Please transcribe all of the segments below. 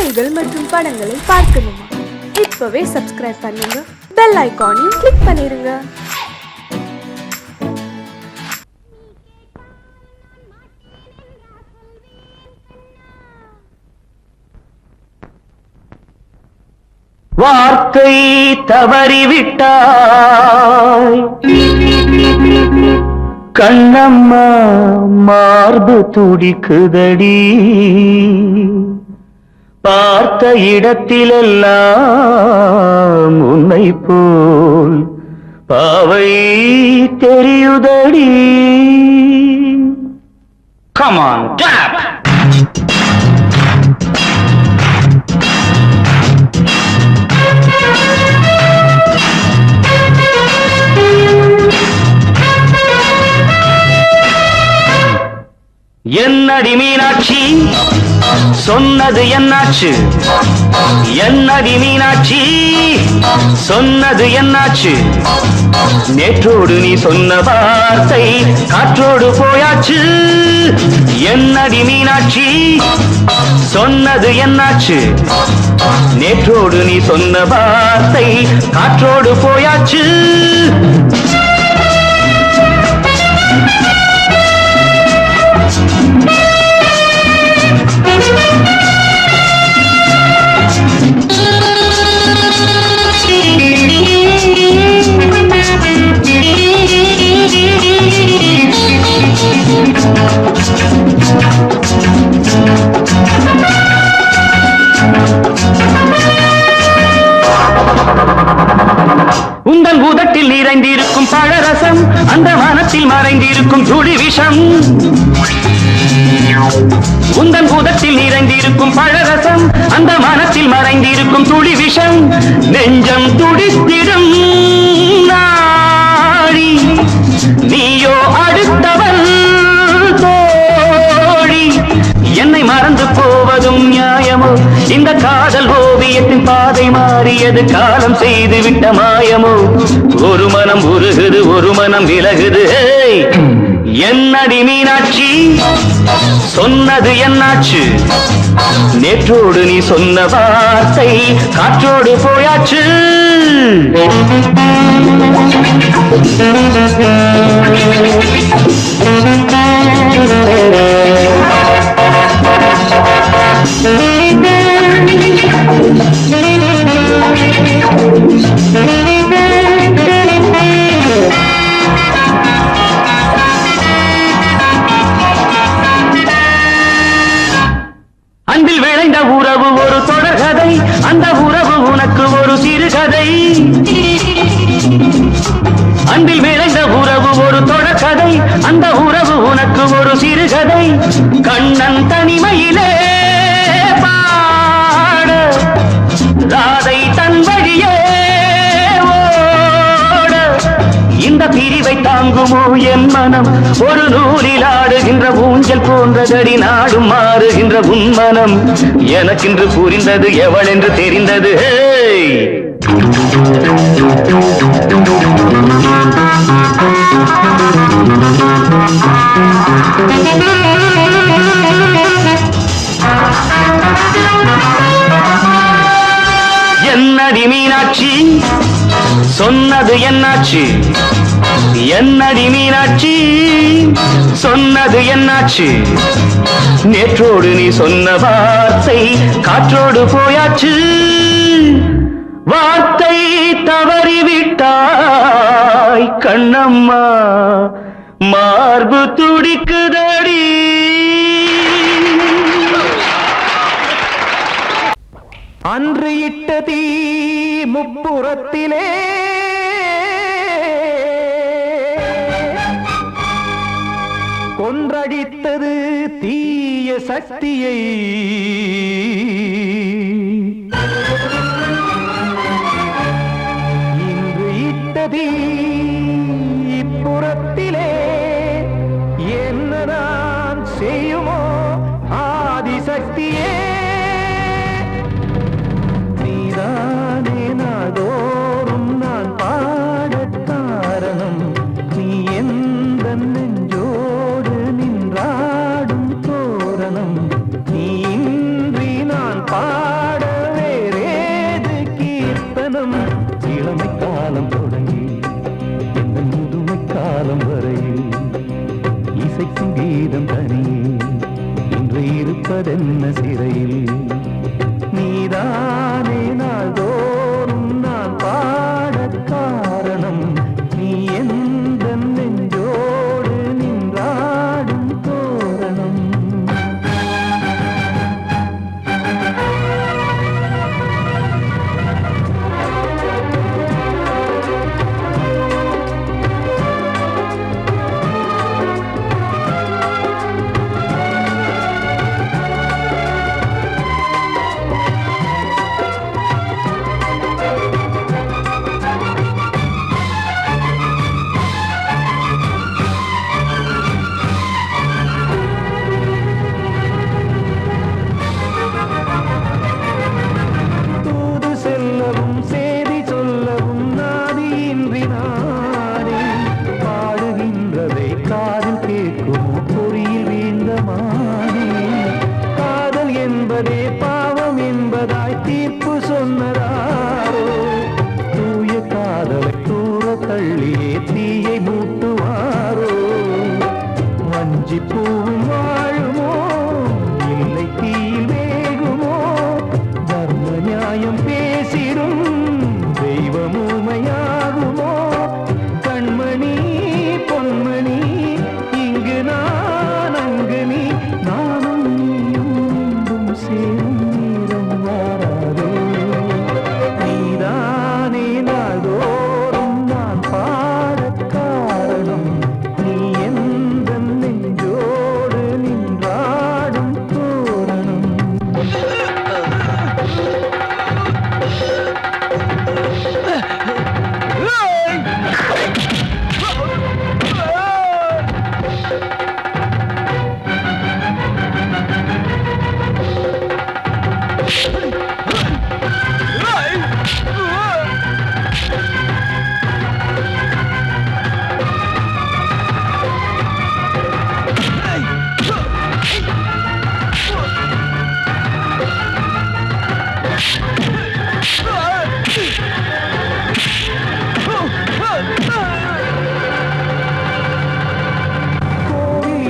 செய்திகள் மற்றும் படங்களை பார்க்கணுமா? இப்பவே சப்ஸ்கிரைப் பண்ணுங்க, பெல் ஐகானையும் கிளிக் பண்ணிருங்க. வார்த்தை தவறிவிட்டாய் கண்ணம்மா, மார்பு துடிக்குதடி. பார்த்த இடத்திலெல்லாம் உன்னை போல் பாவை தெரியுதடி. Come on, clap! என்னடி மீனாட்சி, சொன்னது என்னாச்சு? என்னடி மீனாட்சி, சொன்னது என்னாச்சு? நேற்றோடு நீ சொன்ன வார்த்தை காற்றோடு போயாச்சு. என்னடி மீனாட்சி, சொன்னது என்னாச்சு? நேற்றோடு நீ சொன்ன வார்த்தை காற்றோடு போயாச்சு. உந்தன் உதட்டில் நிறைந்திருக்கும் பழரசம், அந்த மனத்தில் மறைந்திருக்கும் துளி விஷம். உந்தன் உதட்டில் நிறைந்திருக்கும் பழரசம், அந்த மனத்தில் மறைந்திருக்கும் துளி விஷம். நெஞ்சம் துடித்திடும் நாடி, நீயோ அடுத்தவன் தோழி. என்னை மறந்து போவதும் நியாயமோ? இந்த காதல் ஓவியத்தின் பாதை மாறியது, காலம் செய்து விட்ட மாயமோ? ஒரு மனம் உருகுது, ஒரு மனம் விலகுது. என்னடி மீனாட்சி, சொன்னது என்னாச்சு? நேற்றோடு நீ சொன்ன வார்த்தை காற்றோடு போயாச்சு. அன்பில் விளைந்த உறவு ஒரு தொடர்கதை, அந்த உறவு உனக்கு ஒரு சிறுகதை. அன்பில் விளைந்த உறவு ஒரு தொடர்கதை, அந்த உறவு உனக்கு ஒரு சிறுகதை. கண்ணன் தனிமையிலே பாட, ராதை தன் வழியே ஓட. இந்த பிரிவை தாங்குமோ என் மனம்? ஒரு நூலில் ஆடுகின்ற ஊஞ்சல் போன்றதடி, நாடும் மாறுகின்ற உன்மனம். எனக்கென்று புரிந்தது எவள் என்று தெரிந்தது. என்னடி மீனாட்சி, சொன்னது என்னாச்சு? என்னடி மீனாட்சி, சொன்னது என்னாச்சு? நேற்றோடு நீ சொன்ன வார்த்தை காற்றோடு போயாச்சு. வார்த்தை தவறிவிட்டாய் கண்ணம்மா, மார்பு துடிக்குதடி. அன்று இட்ட தீ முப்புறத்திலே கொன்றடித்தது தீய சக்தியை. இன்று இட்ட தீ இப்புறத்திலே என்ன நான் செய்யுமோ ஆதிசக்தியே. நீதானே நாடோறும் நான் பாடக் காரணம், நீ எந்த நெஞ்சோடு நின்றாடும் தோரணம். நீ இன்றி நான் இருப்பதென்ன சிறையில் நீதானே நாள்தோறும் நான் பாடக் காரணம் நீ எந்த நெஞ்சோடு நின்றாடும் தோரணம் பாவம் என்பதாய் தீர்ப்பு சொன்னதாரோ தூய காதலை தூர தள்ளியே தீயை மூட்டுவாரோ வஞ்சி பூவும் வாழுமோ இல்லை தீயில் வேகுமோ தர்ம நியாயம் பேசிடும் தெய்வம் ஊமையாகுமோ கண்மணி பொன்மணி இங்கு நான் அங்கு நீ நானும் சேரும் நீரம் வாராதே நீதானே நாள்தோறும் நான் பாடக் காரணம் நீ எந்த நெஞ்சோடு நின்றாடும் தோரணம்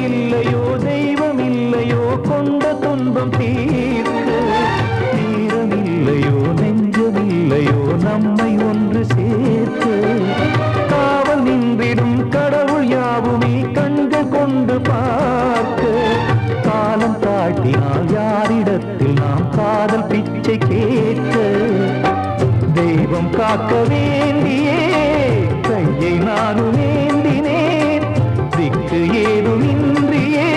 இல்லையோ தெய்வம் இல்லையோ கொண்ட துன்பம் தீர்க்க தீரம் இல்லையோ நெஞ்சம் இல்லையோ நம்மை ஒன்று சேர்க்க காவல் நின்றிடும் கடவுள் யாவுமே கண்கள் கொண்டு பார்க்க காலம் தாட்டினால் யாரிடத்தில் நாம் காதல் பிச்சை கேட்க தெய்வம் காக்க வேண்டியே கையை நானும் ஏந்தினேன் திக்கு ஏதுமின்றியே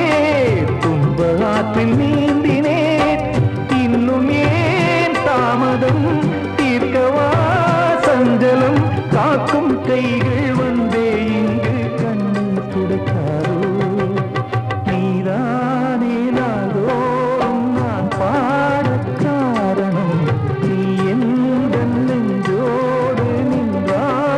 துன்ப ஆற்றில் நீந்தினேன் இன்னும் ஏன் தாமதம் தீர்க்கவா சஞ்சலம் காக்கும் கைகள் வந்தே இங்கு கண்ணீர் துடைக்காரோ நீதானே நாள்தோறும் நான் பாடக் காரணம் நீ எந்த நெஞ்சோடு நின்றாடும்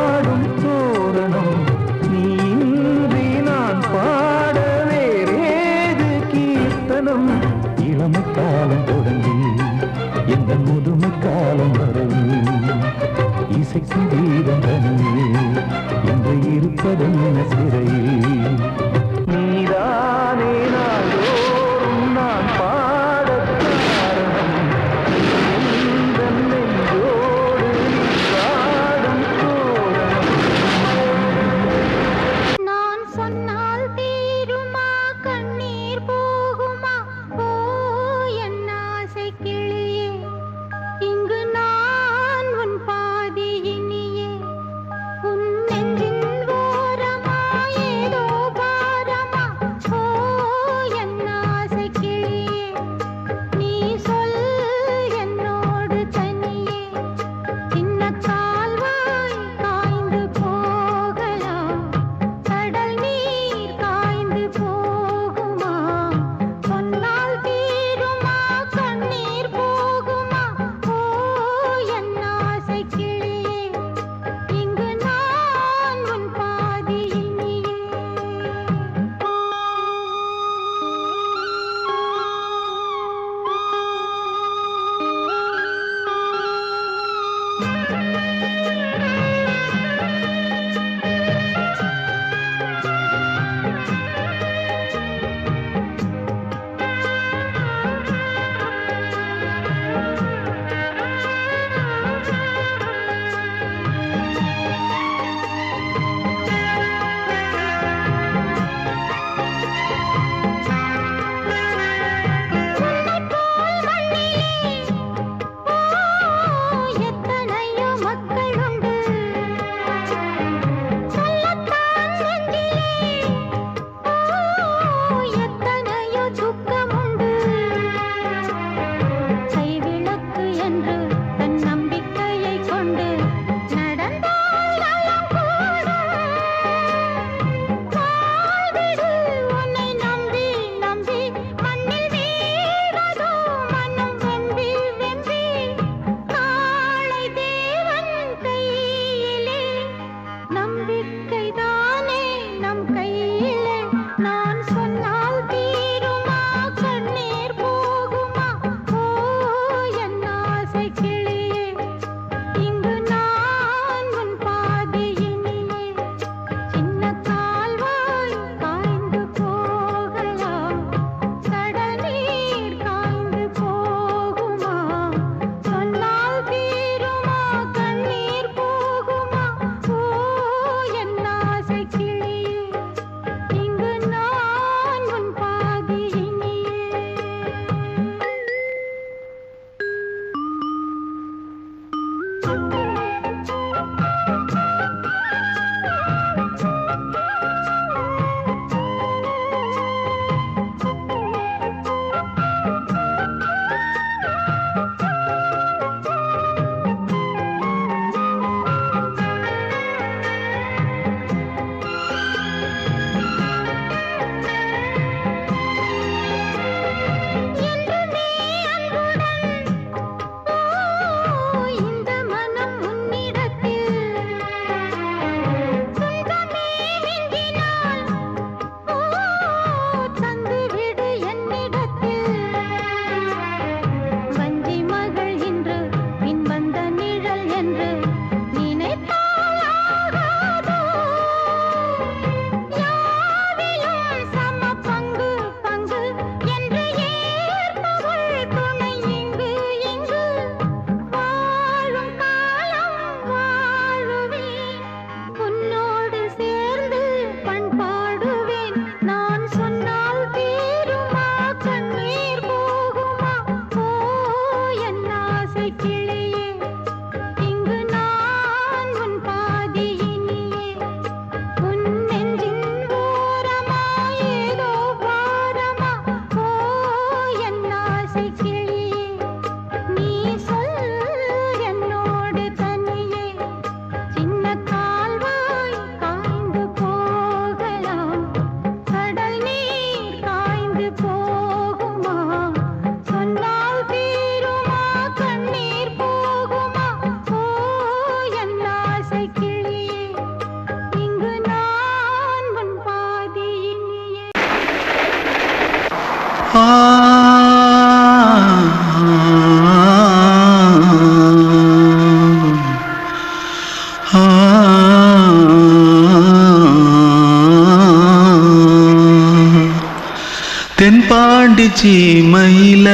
சீமையில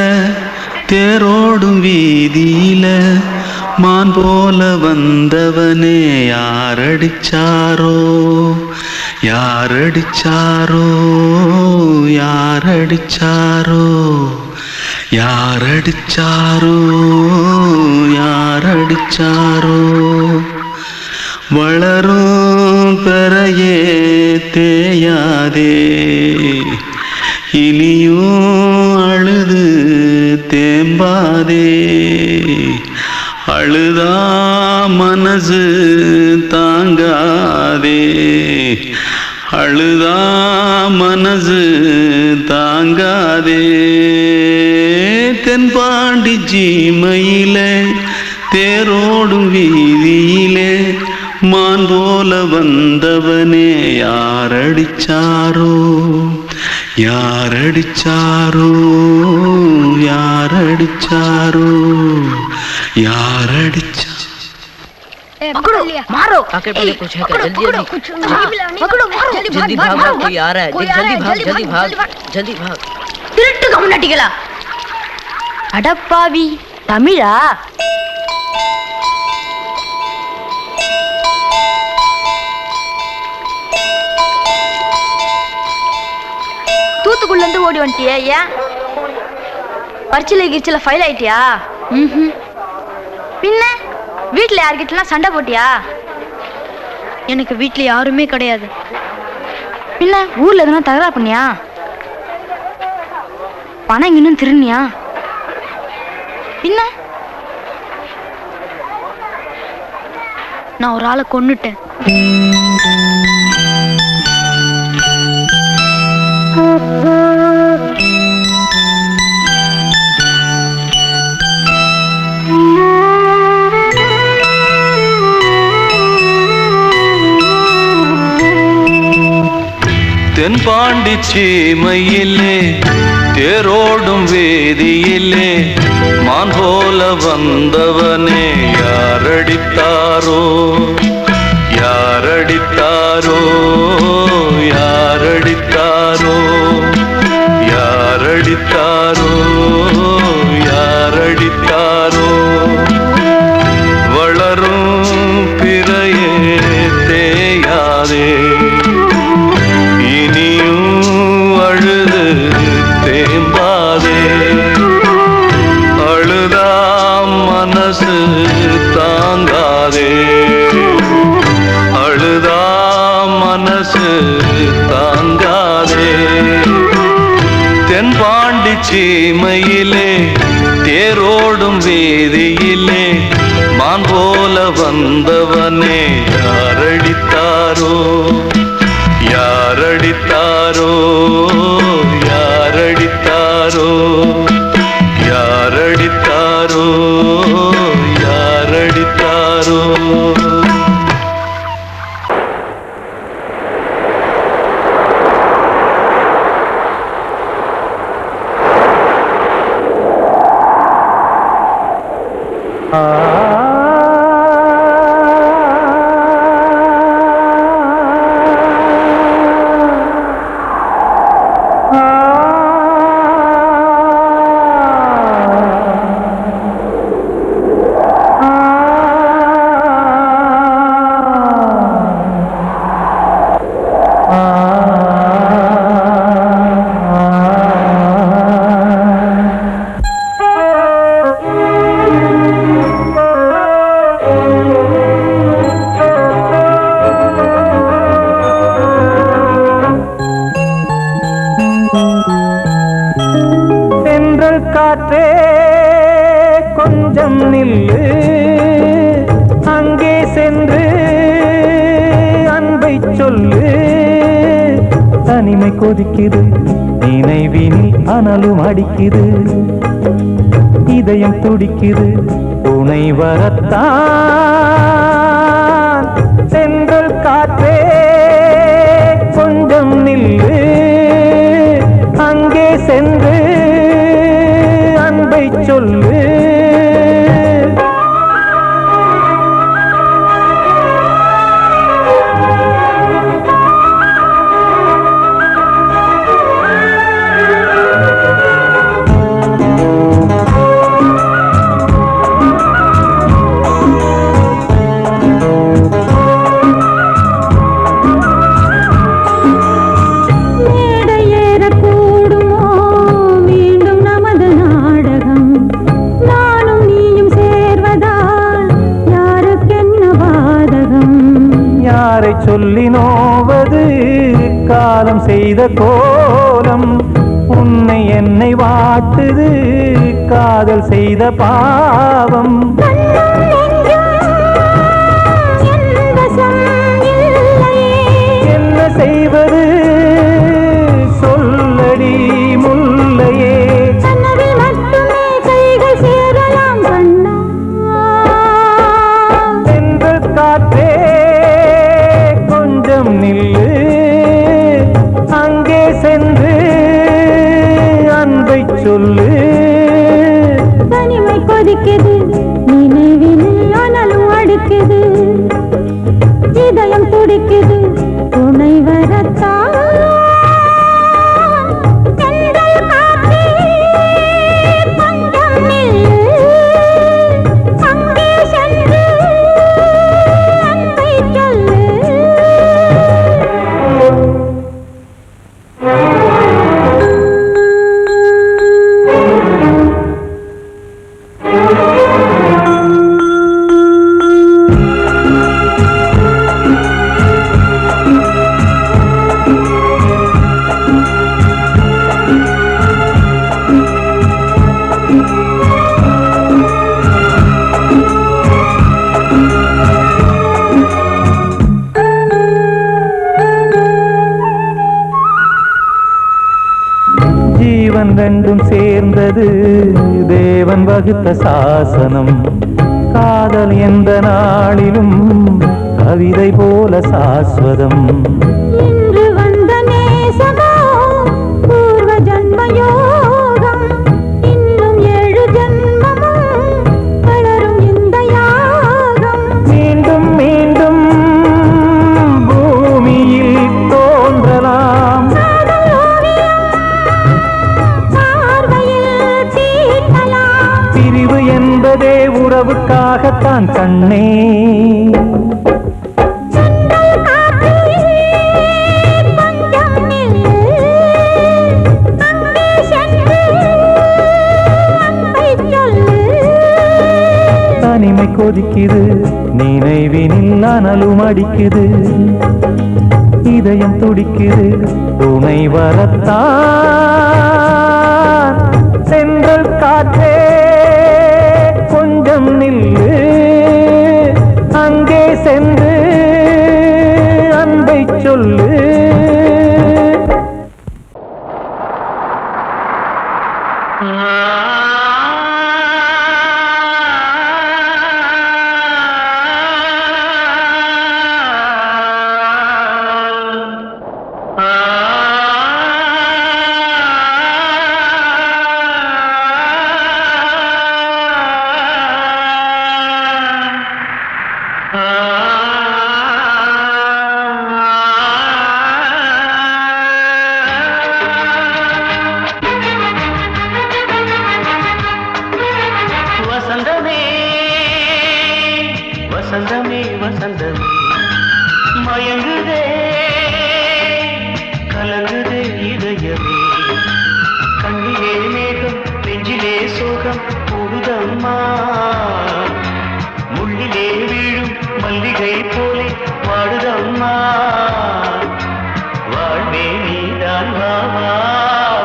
தேரோடும் வீதியில மான் போல வந்தவனே யாரடிச்சாரோ யாரடிச்சாரோ யாரடிச்சாரோ யாரடிச்சாரோ யாரடிச்சாரோ வளரும் பெறையே தேயாதே இனியும் அழுது தேம்பாதே அழுதா மனசு தாங்காதே அழுதா மனசு தாங்காதே தென்பாண்டி சீமையிலே தேரோடும் வீதியிலே மான் போல வந்தவனே யாரடிச்சாரோ யாரடிச்சாரோ யாரடிச்சாரோ யாரடிச்சா पकड़ो मारो आके पहले कुछ है क्या जल्दी जल्दी पकड़ो मारो जल्दी भाग भाग कोई आ रहा है देख जल्दी भाग जल्दी भाग திருட்டு கம்முனாட்டிகளா அடப்பாவி தமிழா தூத்துக்குள்ள இருந்து ஓடி வந்துட்டியா ஏன் பரிச்சையில கிரிச்சில ஃபைல் ஆயிட்டியா பின்ன வீட்டுல யார்கிட்டலாம் சண்டை போட்டியா எனக்கு வீட்டுல யாருமே கிடையாது பின்ன ஊர்ல எதுனா தகராறு பண்ணியா பணம் இன்னும் திருநியா பின்ன நான் ஒரு ஆளை கொன்னுட்டேன் தென்பாண்டி சீமையிலே தேரோடும் வேதியிலே மான் போல வந்தவனே யாரடித்தாரோ யாரடித்தாரோ யாரடித்தாரோ யாரடித்தாரோ யாரடித்தாரோ வளரும் பிறையே தேயாதே இனியும் அழுது தேம்பாதே அழுதா மனசு தாங்காதே அழுதா மனசு தாங்காதே தென்பாண்டி சீமையிலே தேரோடும் வேதியிலே மான் போல வந்தவனே யாரடித்தாரோ யாரடித்தாரோ யாரடித்தாரோ யாரடித்தாரோ யாரடித்தாரோ காற்றே கொஞ்சம் நில்லு அங்கே சென்று அன்பை சொல்லு தனிமை கொதிக்குது நினைவினில் அனலும் அடிக்குது இதயம் துடிக்குது துணை வரத்தான் சென்றல் காற்றே கொஞ்சம் நில்லு அங்கே சென்று அன்பை சொல்லு சொல்லி நோவது காலம் செய்த கோலம். உன்னை என்னை வாட்டுது காதல் செய்த பாவம். என்ன செய்வது சொல்லடி முல்லையே. சென்றல் காற்றே கொஞ்சம் நில்லு, அங்கே சென்று அன்பை சொல்லு. தனிமை கொதிக்குது நினைவில் ஆனாலும் அடுக்குது, இதயம் துடிக்குது துணை வரத்தான். ஜீவன் ரெண்டும் சேர்ந்தது தேவன் வகுத்த சாசனம். காதல் எந்த நாளிலும் கவிதை போல சாஸ்வதம். இன்று வந்த நேசமோ பூர்வ ஜன்ம யோகம், இன்னும் 7 ஜன்மமும் வளரும் இந்த யாகம். மீண்டும் மீண்டும் பூமியில் தோன்றலாம், பிரிவு என்பதே உறவுக்காகத்தான் கண்ணே. தனிமை கொதிக்குது நினைவினில் அனலும் அடிக்குது, இதயம் துடிக்குது துணை வரத்தான். சென்றல் காற்றே கொஞ்சம் நில்லு, அங்கே சென்று அன்பை சொல்லு. வசந்தமே வசந்தமே வசந்தமே மயங்குதே கலங்குதே இதயமே. கண்ணிலே மேகம் நெஞ்சிலே சோகம் கூடுதம்மா, முள்ளிலே வீழும் மல்லிகை போலே வாடுதம்மா. வாழ்வே நீதான் வாவா.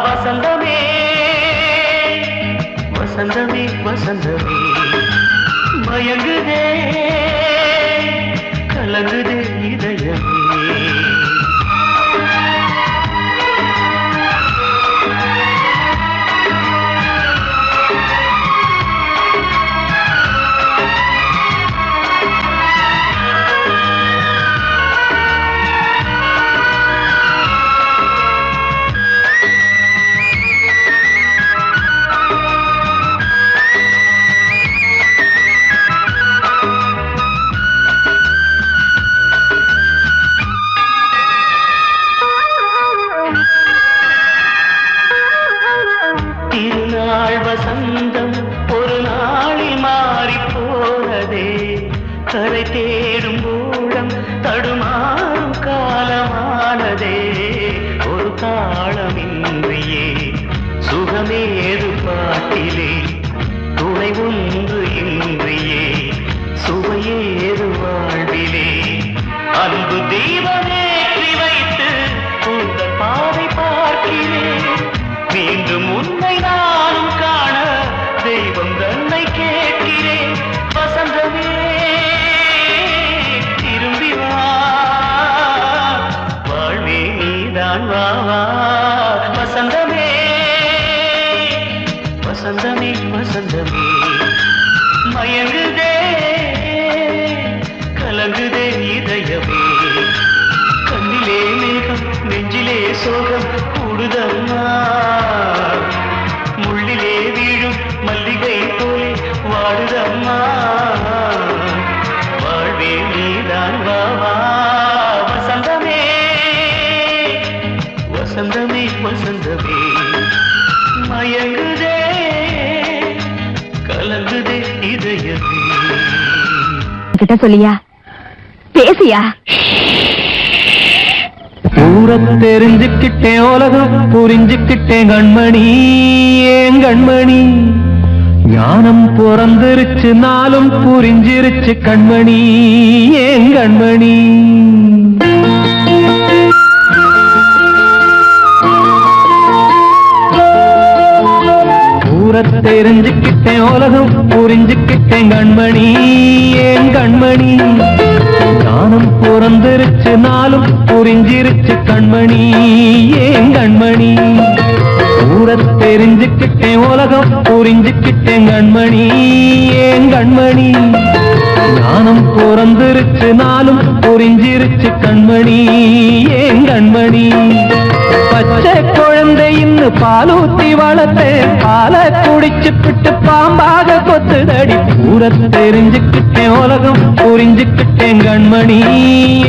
வசந்தமே வசந்தமே வசந்தமே மயங்குதே கலங்குதே இதயமே. திருநாள் வசந்தம் ஒரு நாளில் மாறி போனதே, கரை தேடும் ஊழம் தடுமாறும் காலமானதே. ஒரு தாளமின்றியே சுகமேது பாட்டிலே, துணை ஒன்று இன்றியே சுவையேது வாழ்விலே. அன்பு அம்மா வாழ்வே நீதான் வாவா வசந்தமே வசந்தமே வசந்தமே மயங்குதே கலங்குதே இதயமே கிட்ட சொல்லியா பேசியா ஊர தெரிஞ்சுக்கிட்டேன் உலகம் புரிஞ்சுக்கிட்டேன் கண்மணி ஏன் கண்மணி ஞானம் பிறந்திருச்சு நாளும் புரிஞ்சிருச்சு கண்மணி ஏன் கண்மணி ஊர தெரிஞ்சுக்கிட்டேன் உலகம் புரிஞ்சுக்கிட்டேன் கண்மணி ஏன் கண்மணி ஞானம் பிறந்திருச்சு நாளும் புரிஞ்சிருச்சு கண்மணி ஏன் கண்மணி ஊர தெரிஞ்சுக்கிட்டேன் உலகம் புரிஞ்சுக்கிட்டேன் கண்மணி ஏன் கண்மணி ஞானம் பிறந்திருச்சு நாளும் புரிஞ்சிருச்சு கண்மணி ஏன் கண்மணி பச்சை குழந்தை இன்னும் பாலூத்தி வளர்த்தேன் பாலை குடிச்சு பிட்டு பாம்பாக கொத்துதடி ஊர தெரிஞ்சுக்கிட்டேன் உலகம் புரிஞ்சுக்கிட்டேன் கண்மணி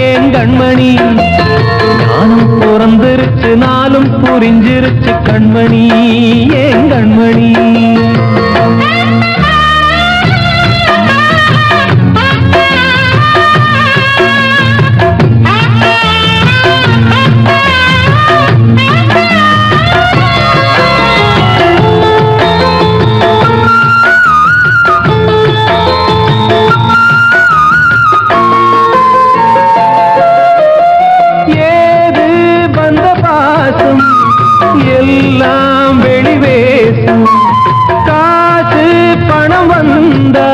ஏன் கண்மணி ஞானம் பிறந்திருச்சு நாளும் புரிஞ்சிருச்சு கண்மணி ஏன் கண்மணி எல்லாம் வெளிவேசம் காசு பணம் வந்தா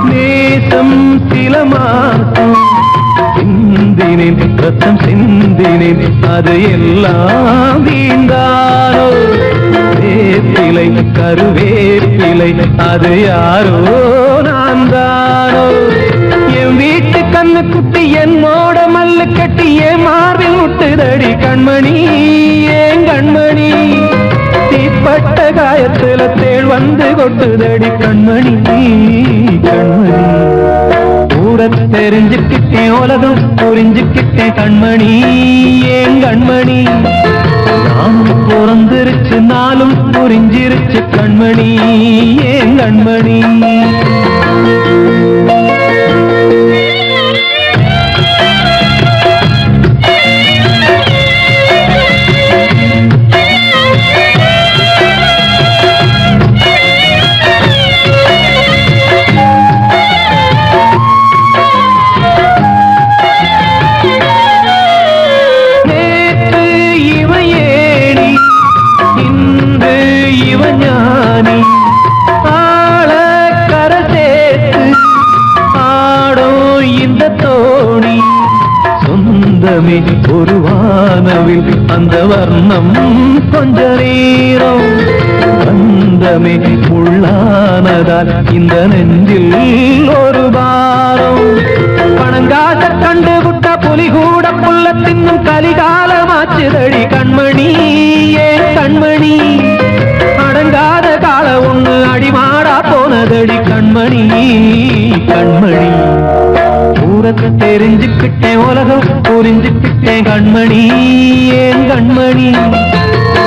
நேசம் சில மாசம் சிந்தினேன் ரத்தம் சிந்தினேன் அது எல்லாம் வீண்டாரோ வேப்பிலை கருவேப்பிலை அது யாரோ நான் தானோ என் வீட்டு கண்ணு குட்டி என்னோட மல்லு கட்டி என் மார்பில் முட்டுதடி கண்மணி ஏன் கண்மணி தீப்பட்ட காயத்துல தேள் வந்து கொட்டுதடி கண்மணி கண்மணி ஊர தெரிஞ்சுக்கிட்டேன் உலகம் புரிஞ்சுக்கிட்டேன் கண்மணி ஏன் கண்மணி நானும் பிறந்திருச்சு நாளும் புரிஞ்சிருச்சு கண்மணி ஏன் கண்மணி ஒரு வானவில் அந்த வர்ணம் கொஞ்ச நேரம் பந்தமே உள்ளானதால் இந்த நெஞ்சில் ஒரு பாரம் பணங்காச கண்டு விட்ட புலி கூட புல்ல தின்னும் கலிகாலமாச்சுதடி கண்மணி ஏன் கண்மணி அடங்காத கால ஒண்ணு அடிமாடா போனதடி கண்மணி கண்மணி ஊரத்தை தெரிஞ்சுக்கிட்டேன் உலகம் புரிஞ்சுக்கிட்டேன் கண்மணி ஏன் கண்மணி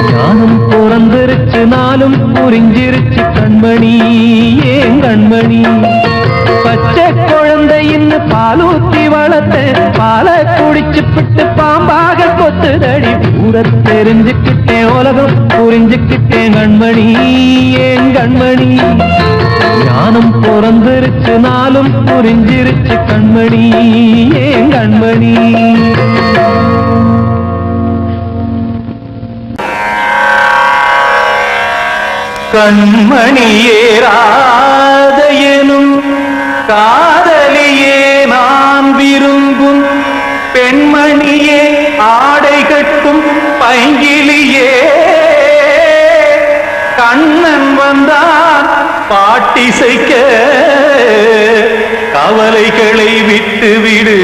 ஞானம் பிறந்திருச்சு நாளும் புரிஞ்சிருச்சு கண்மணி ஏன் கண்மணி பச்சை குழந்தை இன்னும் பாலூத்தி வளர்த்தேன் பாலை குடிச்சு பிட்டு பாம்பாக கொத்துதடி ஊர தெரிஞ்சுக்கிட்டேன் உலகம் புரிஞ்சுக்கிட்டேன் கண்மணி ஏன் கண்மணி ஞானம் பிறந்திருச்சு நாளும் புரிஞ்சிருச்சு கண்மணி ஏன் கண்மணி கண்மணியேராத எனும் காதலியே நான் விரும்பும் பெண்மணியே ஆடை கட்டும் பைங்கிலியே கண்ணன் வந்தான் பாட்டிசைக்க கவலைகளை விட்டுவிடு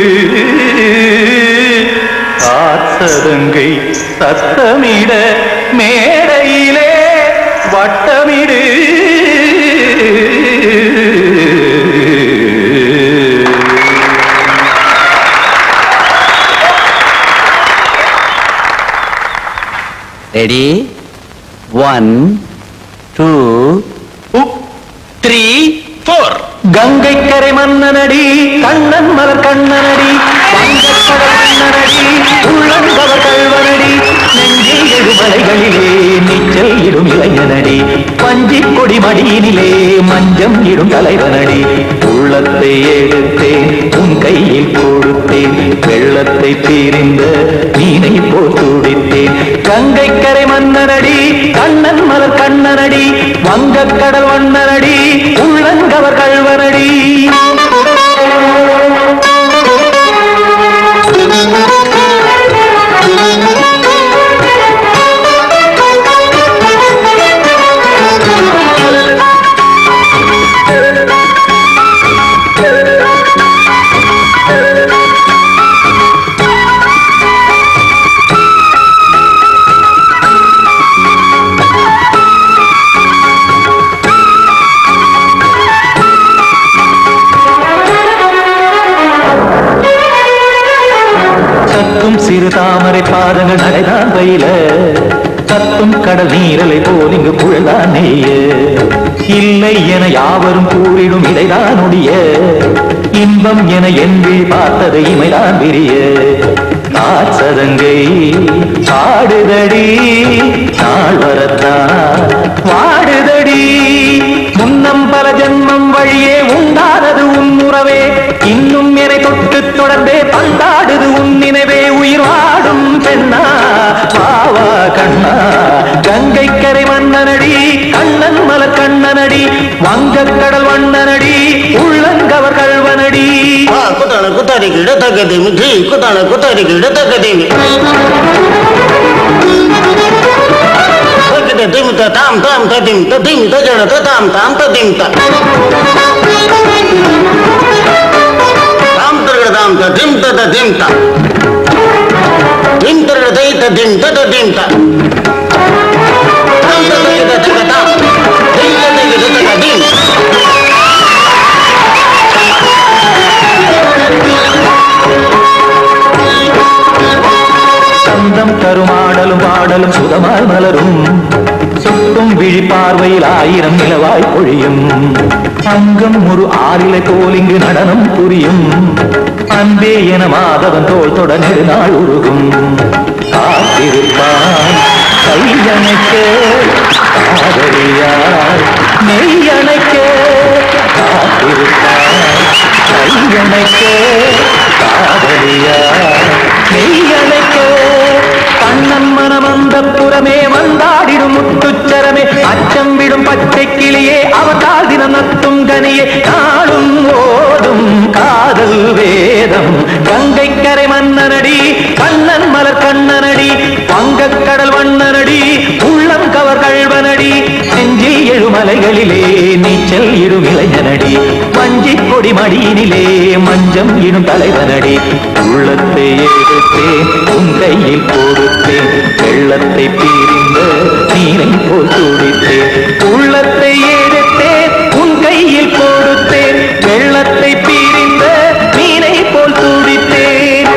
காத்ததங்கை சத்தமிட மேடையிலே வட்டமிடு ரெடி 1 2 3 4 கங்கை கரை மன்னனடி கண்ணன் மலர் கண்ணனடி வங்கக்கடல் மன்னனடி உள்ளங்கவர் கல்வனடி நெஞ்சில் எழுமலைகளிலே நீச்சல் இடும் இளைஞனடி பஞ்சி கொடி மடியினிலே மஞ்சம் இடும் தலைவனடி உள்ளத்தை எடுத்தேன் உன் கையில் கொடுத்தேன் வெள்ளத்தை தீரிந்த மீனை போல் துடித்தேன் கங்கை கரை மன்னனடி கண்ணன் மலர் கண்ணனடி வங்கக்கடல் வண்ணனடி உள்ளங்கவர் கல்வனடி சிறு தாமரை பாதங்கள் நடைதான் பயில கத்தும் கடல் நீரலை போல் இங்கு குழல்தான் நெய்ய இல்லை என யாவரும் கூறிடும் இடைதான் உடைய இன்பம் என என்பி பார்த்தது இமைதான் விரிய காசதங்கை பாடுதடி நாள் வரத்தான் வாடுதடி முன்னம் பல ஜென்மம் வழியே உண்டானது உன் உறவே இன்னும் என்னை தொட்டு தொடர்ந்தே பந்தாடுது உன் நினைவே உயிர் வாடும் பெண்ணா பாவா கண்ணா கங்கை கரை மன்னனடி கண்ணன் மலர் கண்ணனடி வங்கக்கடல் வண்ணனடி உள்ளங்கவர் கல்வனடி குத்தான குத்தாரி கிட தக்கதேமி ஜி குத்தான குத்தாரி கிட தக்கதேமி தக்கதேமி தாம் தாம் ததிம் ததிம் தஜன தாம் தாம் ததிம் தாம் தர்கட தாம் ததிம் ததிம் தாம் திம் தர்கட தை ததிம் ததிம் தாம் தாம் தர்கட தக்கதாம் தை தர்கட தக்கதிம் சந்தம் கருமாடலும் பாடலும் சுதமாய் மலரும் சொட்டும் விழி பார்வையில் ஆயிரம் நிலவாய் பொழியும் அங்கம் ஒரு ஆறிலை போல் இங்கு நடனம் புரியும் அன்பே என மாதவன் தோள் தொட நெடுநாள் உருகும் காத்திருப்பான் கையணைக்க காதலியார் மெய்யணைக்க காத்திருப்பான் கையணைக்க காதலியார் மெய்யணைக்க கண்ணன் மனம் அந்த புறமே வந்தாடிடும் முத்துச்சரமே அச்சம் விடும் பச்சை கிளியே அவதால் தினம் நத்தும் கனியே நாளும் ஓடும் காதல் வேதம் கங்கை கரை மன்னனடி கண்ணன் மலர் கண்ணனடி வங்கக்கடல் வண்ணனடி உள்ளம் கவர் கல்வனடி நெஞ்சில் எழுமலைகளிலே நீச்சல் இடும் இளைஞனடி வஞ்சி கொடி மடியினிலே மஞ்சம் இடும் தலைவனடி உள்ளத்தை எடுத்தேன் உன் கையில் கொடுத்தேன் வெள்ளத்தை பீரிந்த நீரை போல் துடித்தேன் உள்ளத்தை எடுத்தேன் உன் கையில் கொடுத்தேன் வெள்ளத்தை பீரிந்த நீரை போல் துடித்தேன்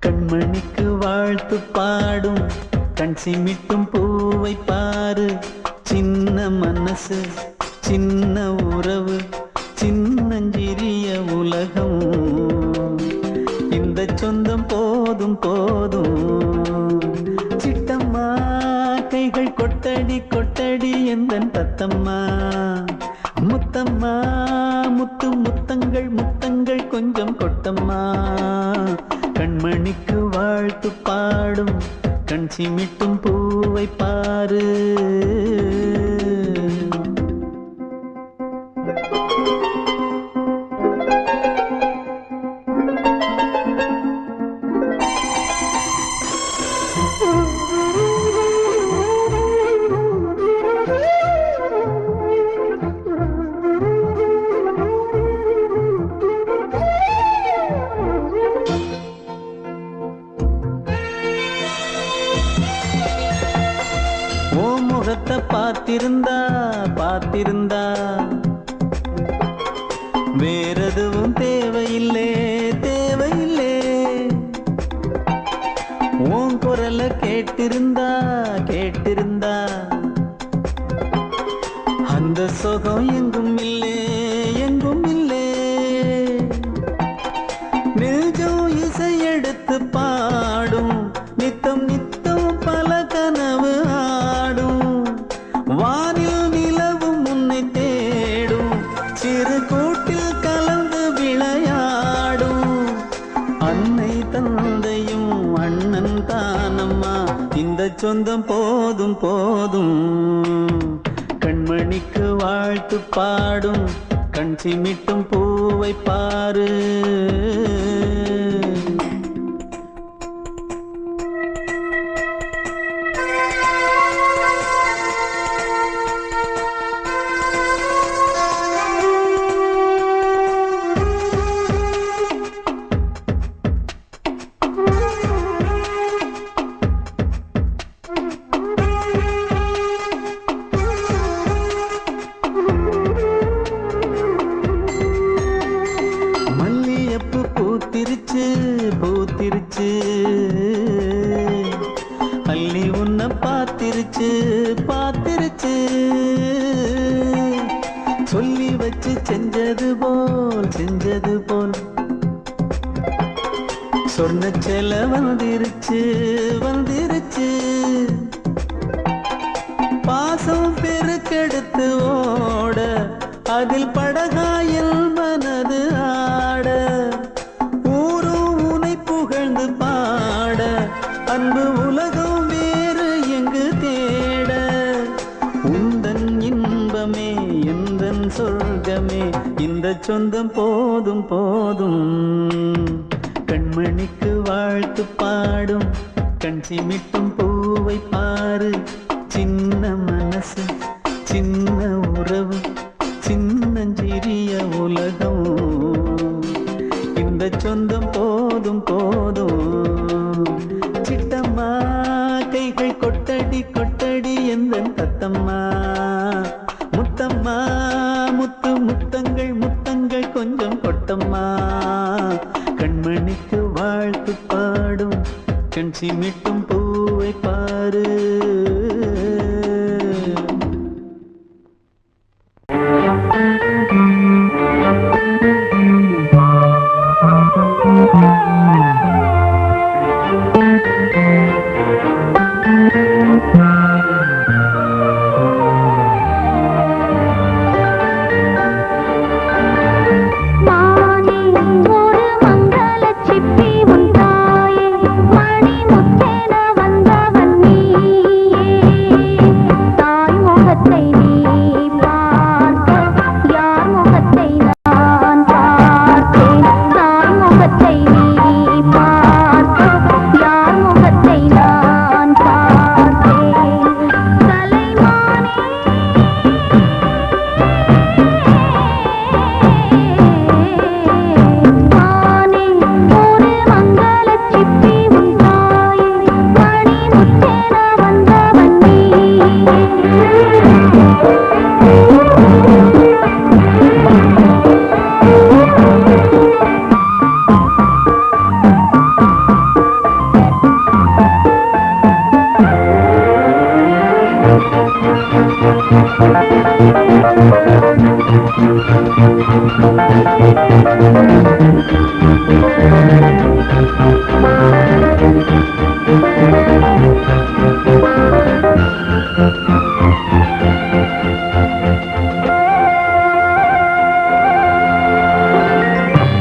கண்மணிக்கு வாழ்த்து பாடும் கண் சிமிட்டும் பூவை பாரு சின்ன மனசு சின்ன உறவு சின்னஞ்சிறிய உலகம் இந்த சொந்தம் போதும் போதும் சிட்டம்மா கைகள் கொட்டடி கொட்டடி எந்தன் தத்தம்மா முத்தம்மா முத்து முத்தங்கள் முத்தங்கள் கொஞ்சம் கொட்டம்மா கண்மணிக்கு வாழ்த்து பாடும் கண் சிமிட்டும் பூவை பாரு வேறெதுவும் தேவையில்லை தேவையில்லை. உன் குரல கேட்டிருந்தா கேட்டிருந்தா அந்த சுகம் எங்கும் இல்லை எங்கும் இல்லை. நெஞ்சம் இசை எடுத்து பாடும் நித்தம் நித்தம் பல கனவு ஆடும். வானில் நிலவும் உன்னை தேடும் சிறு கூட்டில் கலந்து விளையாடும். அன்னை தந்தையும் அண்ணன் தானம்மா இந்த சொந்தம் போதும் போதும். கண்மணிக்கு வாழ்த்து பாடும் கண் சிமிட்டும் பூவை பாரு. மல்லியப்பு பூத்திருச்சு பூத்திருச்சு. அள்ளி உன்னை பார்த்திருச்சு பார்த்திருச்சு. சொல்லி வச்சு செஞ்சது போல் சொன்ன செல வந்துருச்சு வந்துருச்சு. பாசம் பெருக்கெடுத்து ஓட அதில் படகாயில் மனது ஆட. ஊரும் உனை புகழ்ந்து பாட அன்பு உலகம் வேறு எங்கு தேட. உந்தன் இன்பமே எந்தன் சொர்க்கமே இந்த சொந்தம் போதும் போதும். கண்மணிக்கு வாழ்த்து பாடும் கண் சிமிட்டும் பூவை பாரு. சின்ன மனசு சின்ன உறவு சின்னஞ்சிறிய உலகம் இந்த சொந்தம் போதும் போதும். சிட்டம்மா கைகள் கொட்டடி கொட்டடி எந்தன் தத்தம்மா. முத்தம்மா முத்து முத்தங்கள் முத்தங்கள் கொஞ்சம் கொட்டம்மா. கண்மணிக்கு வாழ்த்து பாடும் கண் சிமிட்டும் பூவை பாரு. மானே ஒரு மங்களச் சிப்பி உன் தாயே, மணி முத்தென வந்தவன் நீயே. தாய் முகத்தை நீ பார்க்க யார் முகத்தை நான் பார்த்தேன். தாய் முகத்தை நீ பார்க்க யார் முகத்தை நான் பார்த்தேன். கலைமானே மானே ஒரு மங்களச் சிப்பி உன் தாயே, மணி முத்தென வந்தவன் நீயே.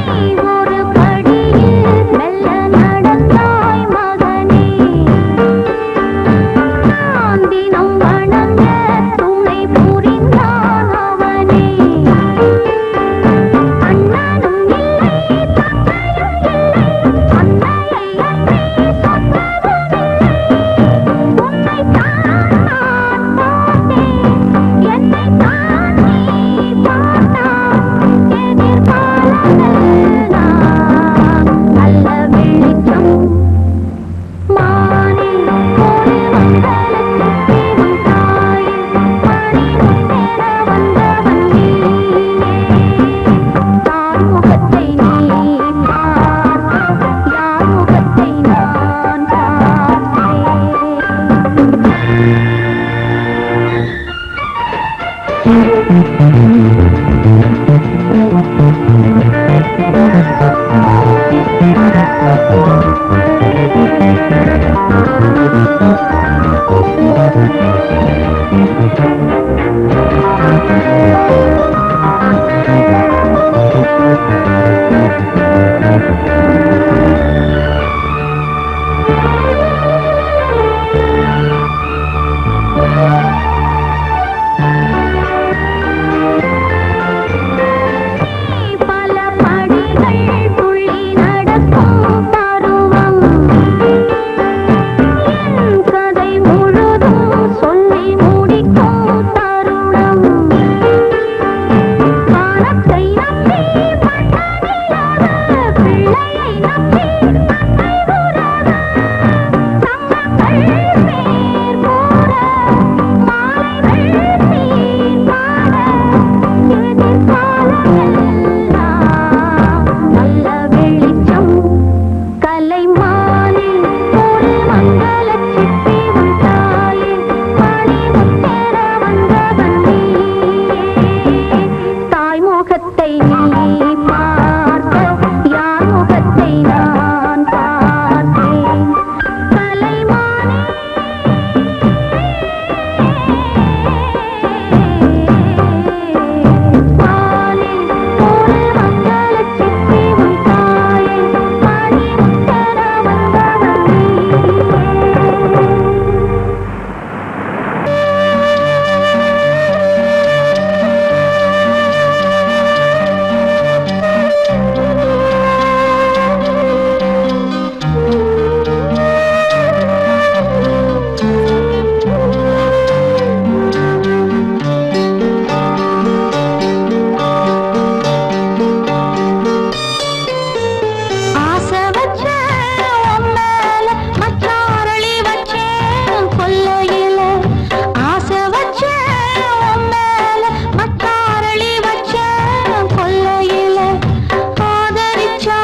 நீ ஒரு படியில் மெல்ல நடந்தாய் மகனே. நான் தினம் வணங்க துணை புரிந்தான் அவனே. அண்ணனும் இல்லை முகத்தை நீ பார்க்க யார் முகத்தை நான் பார்த்தேன் கலைமானே வானில் ஒரு மங்களச் சிப்பி உன் தாயே மணிமுத்தர வந்தவள் நீயே ஆசை வச்ச உன் மேல மச்சாரளி வச்சேன் கொல்லையில ஆசை வச்ச உன் மேல மச்சாரளி வச்சேன் கொல்லையில ஆதரிச்சா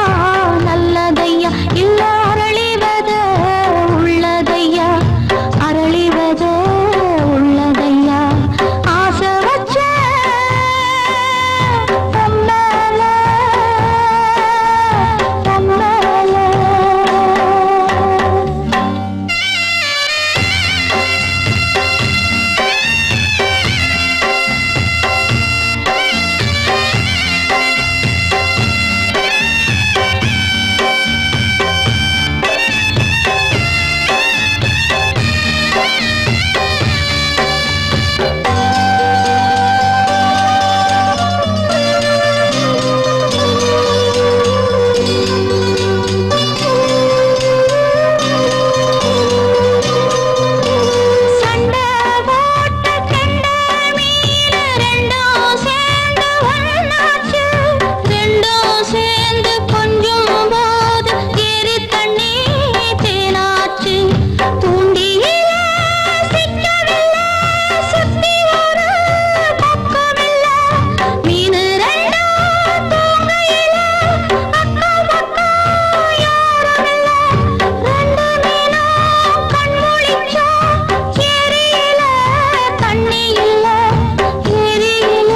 நல்லதையா இல்ல அரளிவத உள்ளதையா அரளிவத உள்ளதையா ஆசை வச்ச உன் மேல உன் மேல சண்டை போட்ட கெண்ட மீன் ரெண்டும் சேர்ந்து ஒண்ணாச்சு ரெண்டும் சேர்ந்து கொஞ்சம் போது ஏறி தண்ணி தேனாச்சு தூண்டியில சிக்கவில்லை சுத்தி ஒரு பக்கமில்ல மீன் ரெண்டும் தூங்கையில அக்கம் பக்கம் யாருமில்ல ரெண்டு மீனும் கண் முழிச்சா ஏரியில தண்ணி இல்ல ஏரியில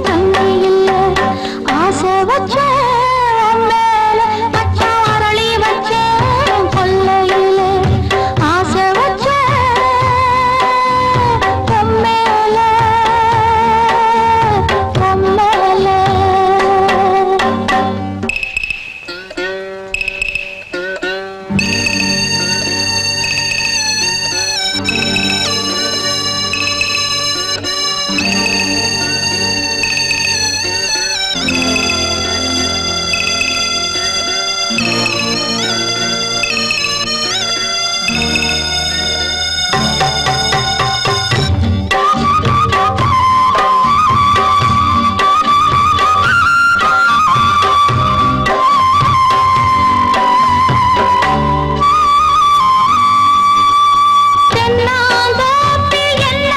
தண்ணி இல்ல ஆசை வச்ச உன் மேல மச்சாரளி வச்சேன் கொல்லையில ஆசை வச்ச உன் மேல உன் மேல தென்னாந்தோப்பில் என்ன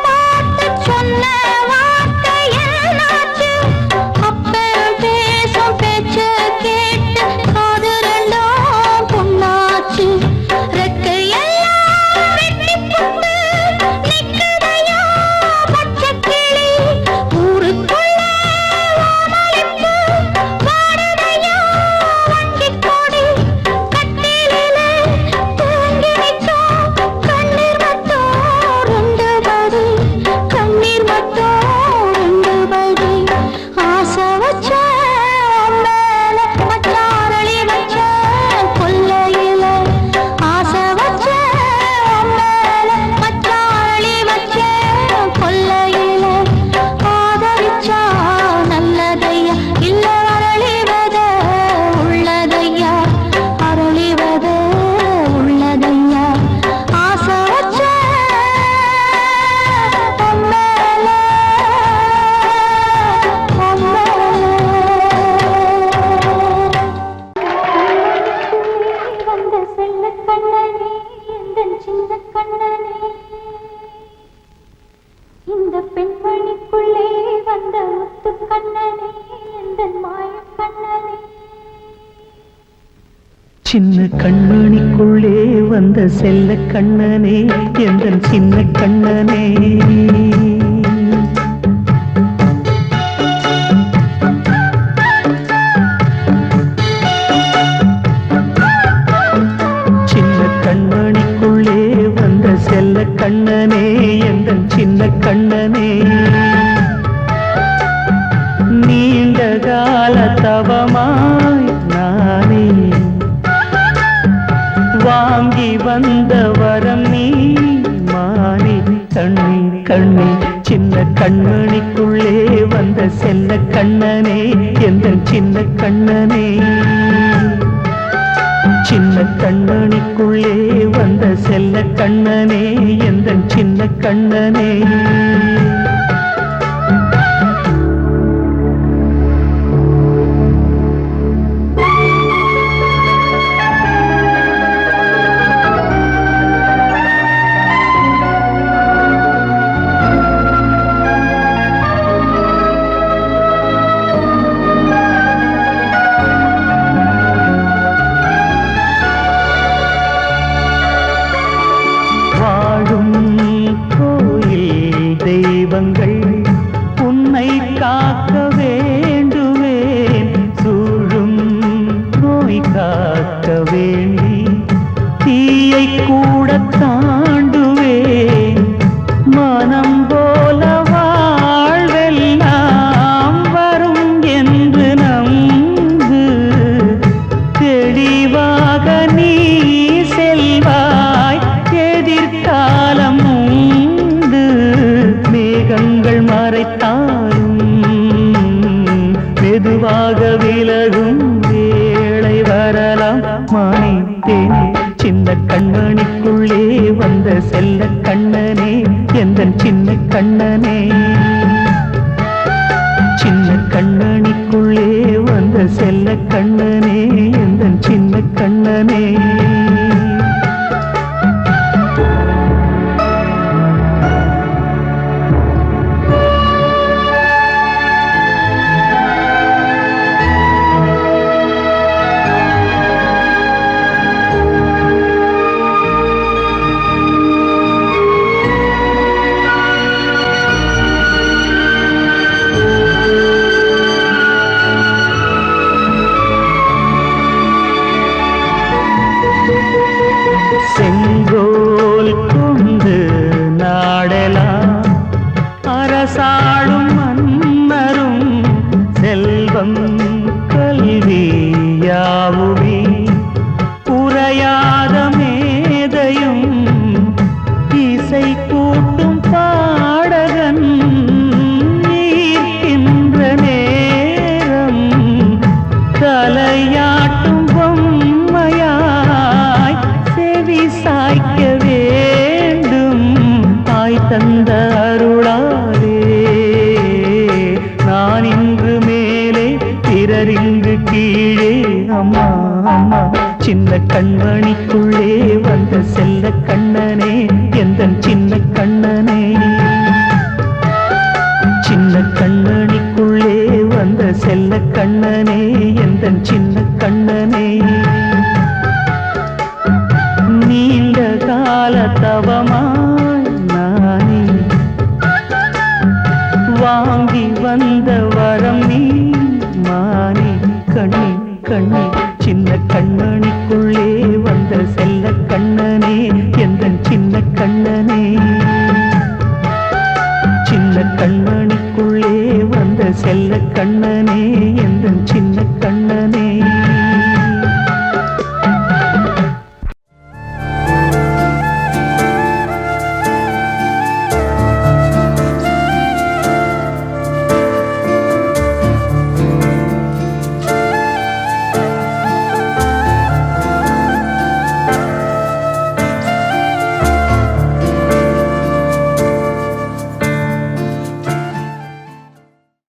பார்த்து சொன்ன வார்த்தை என்னாச்சு அப்பன் பேசும் பேச்ச கேட்டு காது ரெண்டும் புண்ணாச்சு ரெக்கையெல்லாம் வெட்டி புட்டு நிக்குதையா பச்சை கிளி ஊருக்குள்ள ஓமளிப்பு வாடுதையா வண்டிக் கொடி கட்டிலிலே தூங்கி நிற்கும் கண்ணீர் மட்டும் ரெண்டு படி கண்ணீர் மட்டும் ரெண்டு படி ஆசை வச்ச உன் மேல மச்சாரளி வச்ச கொல்லையில ஆசை வச்ச உன் மேல மச்சாரளி வச்ச கொல்லையில ஆதரிச்சா நல்லதையா இல்ல அரளிவத உள்ளதையா அரளிவத உள்ளதையா ஆசை வச்ச உன் மேல உன் மேல வந்த செல்ல கண்ணனே எந்தன் சின்ன கண்ணனே இந்த பெண்மணிக்குள்ளே வந்த முத்து கண்ணனே எந்தன் மாய கண்ணனே சின்ன கண்மணிக்குள்ளே வந்த செல்ல கண்ணனே எந்தன் சின்ன கண்ணனே தவமாய் நானே வாங்கி வந்த வரம் நீ மானே கண்ணே கண்ணே சின்ன கண்மணிக்குள்ளே வந்த செல்ல கண்ணனே எந்த சின்ன கண்ணனே சின்ன கண்ணனுக்குள்ளே வந்த செல்ல கண்ணனே எந்த சின்ன கண்ணனே உன்னை காக்க வேண்டுவேன் சூழும் நோய் காக்க வேண்டி தீயை கூட தாண்டுவேன் மனம் போல வாழ்வெல்லாம் வரும் என்று நம்பு தெளிவாக நீ செல்வாய் எதிர்காலம் மேகங்கள் மறைத்தாலும் மெதுவாக விலகும் வேளை வரலாம் மானே தேனே சின்ன கண்மணிக்குள்ளே வந்த செல்ல கண்ணனே எந்த சின்ன கண்ணனே சின்ன கண்ணனிக்குள்ளே வந்த செல்ல கண்ணனே எந்த சின்ன கண்ணனே செங்கோல் கொண்டு நாடலாம் அரசாளும் மன்னரும் செல்வம் கல்வி யாவுமே உரையாத மேதையும் இசை கூட்டும் பாடகன் ஈர்க்கின்ற நேரம் தலையாட்டும் பொம்மையாய் செவி சாய்க்க வேண்டும் தாய் தந்த அருளாலே நான் இன்று மேலே பிறர் இங்கு கீழே அம்மா அம்மா சின்ன கண்மணிக்குள்ளே வந்த செல்ல கண்ணனே எந்த சின்ன கண்ணனே சின்ன கண்ணனிக்குள்ளே வந்த செல்ல கண்ணனே எந்த சின்ன கண்ணனே நீண்ட கால தவமாய் நானே வாங்கி வந்த வரம் நீ மானே கண்ணே கண்ணே சின்ன கண்ணனிக்குள்ளே வந்த செல்ல கண்ணனே எந்த சின்ன கண்ணனே சின்ன கண்ணனிக்குள்ளே வந்த செல்ல கண்ணனே எந்த சின்ன கண்ணனே